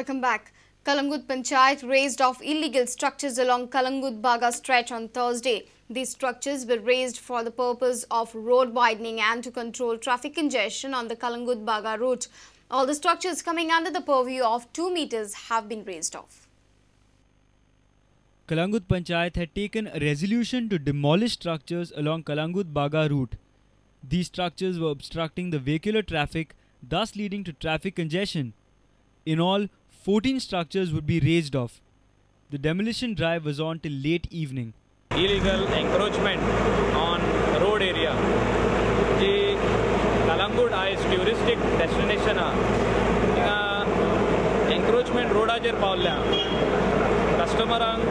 Welcome back. Kalangut Panchayat raised off illegal structures along Kalangut Baga stretch on Thursday. These structures were raised for the purpose of road widening and to control traffic congestion on the Kalangut Baga route. All the structures coming under the purview of 2 meters have been raised off. Kalangut Panchayat had taken a resolution to demolish structures along Kalangut Baga route. These structures were obstructing the vehicular traffic, thus leading to traffic congestion. In all, 14 structures would be raised off. The demolition drive was on till late evening. Illegal encroachment on road area. The Kalangut is touristic destination. Encroachment roadacher पावल्या. Customerang,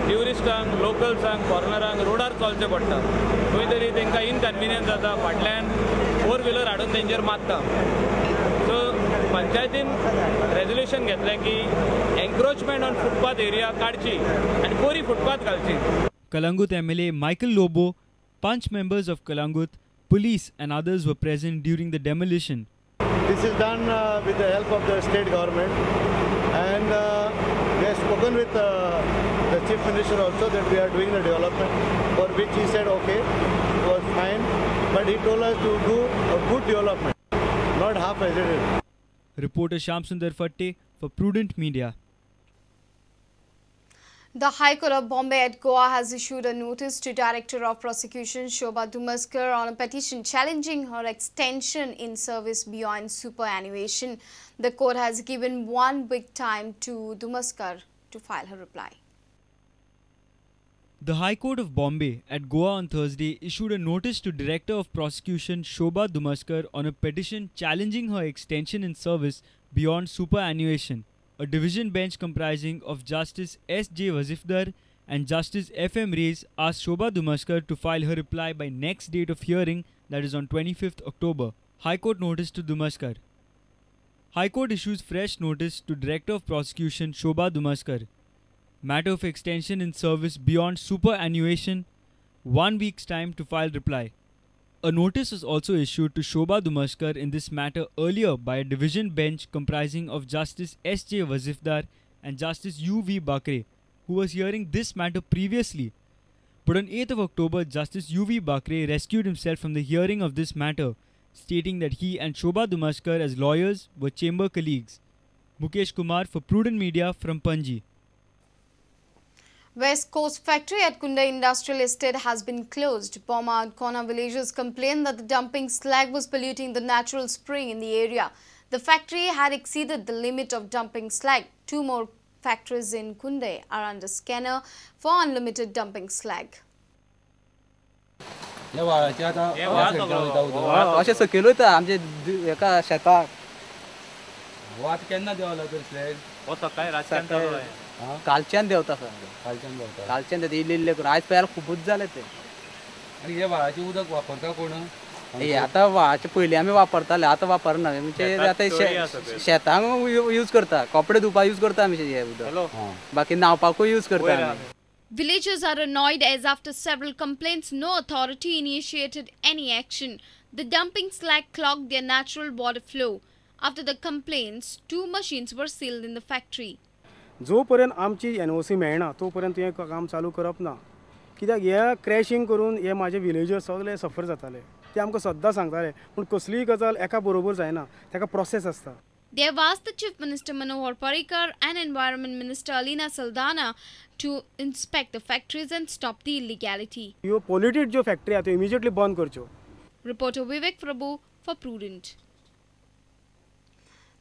touristang, localsang, foreignerang roadar चलचे पडटा. खंय तरी तेंका inconvenience जाता. फाटल्यान 4-wheeler हाडून तेंचेर मारता. So पंचायतीन resolution घेतलें की encroachment on footpath area काडची आणि कोरी footpath घालची. Kalangut MLA Michael Lobo, punch members of Kalangut, police and others were present during the demolition. This is done with the help of the state government, and we have spoken with the Chief Minister also that we are doing the development, for which he said okay, it was fine, but he told us to do a good development, not half-hearted. Reporter Shamsundar Fatte for Prudent Media. The High Court of Bombay at Goa has issued a notice to Director of Prosecution Shobha Dumaskar on a petition challenging her extension in service beyond superannuation. The court has given 1 week time to Dumaskar to file her reply. The High Court of Bombay at Goa on Thursday issued a notice to Director of Prosecution Shobha Dumaskar on a petition challenging her extension in service beyond superannuation. A division bench comprising of Justice S.J. Wazifdar and Justice F.M. Reyes asked Shobha Dumaskar to file her reply by next date of hearing, that is on 25th October. High Court notice to Dumaskar. High Court issues fresh notice to Director of Prosecution Shobha Dumaskar. Matter of extension in service beyond superannuation, 1 week's time to file reply. A notice was also issued to Shobha Dumaskar in this matter earlier by a division bench comprising of Justice S.J. Wazifdar and Justice U.V. Bakre, who was hearing this matter previously. But on 8th of October, Justice U.V. Bakre rescued himself from the hearing of this matter, stating that he and Shobha Dumaskar as lawyers were chamber colleagues. Mukesh Kumar for Prudent Media from Panji. West Coast factory at Kunda Industrial Estate has been closed. Boma and Kona villagers complained that the dumping slag was polluting the natural spring in the area. The factory had exceeded the limit of dumping slag. 2 more factories in Kunde are under scanner for unlimited dumping slag. कालच्यान देवता कालच्यान देता इल्ले करून आज पयला खूबच जाले ते आणि हे व्हाळाचे उदक वापरता कोण हे आता व्हाळाचे पयलीं आमी वापरताले आता वापरना म्हणजे आता शेतांक यूज करता कपडे धुवपाक यूज करता आमी हे उदक बाकी न्हावपाकूय यूज करता. Villagers are annoyed as after several complaints, no authority initiated any action. The dumping slag clogged their natural water flow. After the complaints, 2 machines were sealed in the factory. जोपर्यंत आमची NOC मेळना तोपर्यंत हे काम चालू करप ना कित्याक हे क्रॅशिंग करून हे माझे विलेजर्स सगळे सफर जाताले ते आमकां सद्दां सांगताले पूण कसलीय गजाल एका बरोबर जायना ताका प्रोसेस आसता. They have asked the Chief Minister Manohar Parrikar and Environment Minister Alina Saldana to inspect the factories and stop the illegality. ह्यो पोल्युटेड जो फॅक्टरी आहा त्यो इमिजिएटली बंद करच्यो. Reporter Vivek Prabhu for Prudent.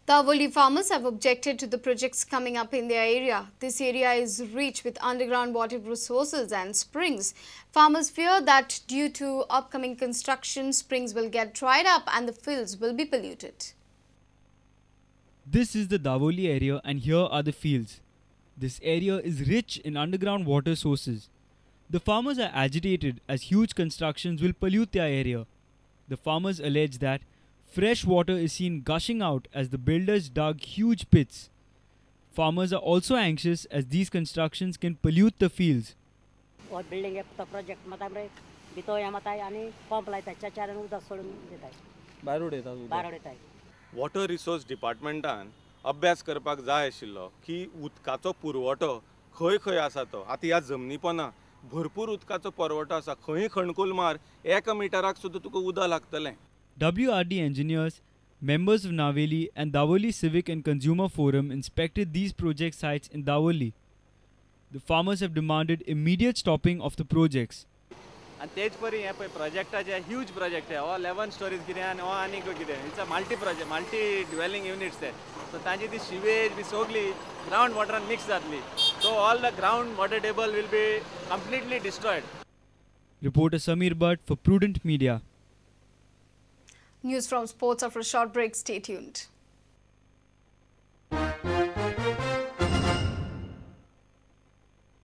Davoli farmers have objected to the projects coming up in their area. This area is rich with underground water resources and springs. Farmers fear that due to upcoming construction, springs will get dried up and the fields will be polluted. This is the Davoli area and here are the fields. This area is rich in underground water sources. The farmers are agitated as huge constructions will pollute their area. The farmers allege that fresh water is seen gushing out as the builders dug huge pits. Farmers are also anxious as these constructions can pollute the fields. building project matamre bito yamatai ani pump laita chacharan udak sodun detai. Water Resource Departmentan अभ्यास करपाक जाय आशिल्लो की उदकाचो पुरवठो खंय खंय आसा तो. आतां ह्या जमनी पोंदा भरपूर उदकाचो पुरवठो आसा. खंय खणकूल मार 1 मिटराक सुद्दां तुका उदक लागतलें. WRD engineers, members of Naveli and Davoli Civic and Consumer Forum inspected these project sites in Davoli. The farmers have demanded immediate stopping of the projects. And तेच परी हे पळय प्रोजेक्टाचे ह्यूज प्रोजेक्ट आहे. हो 11 स्टोरीज कितें आनी हो आनीक कितें. It's a multi project, multi dwelling units ते. सो तांची ती सिवेज बी सगळी ग्राउंड वॉटरान मिक्स जातली. So all the ground water table will be completely destroyed. Reporter Samir Bhatt for Prudent Media. News from sports after a short break. Stay tuned.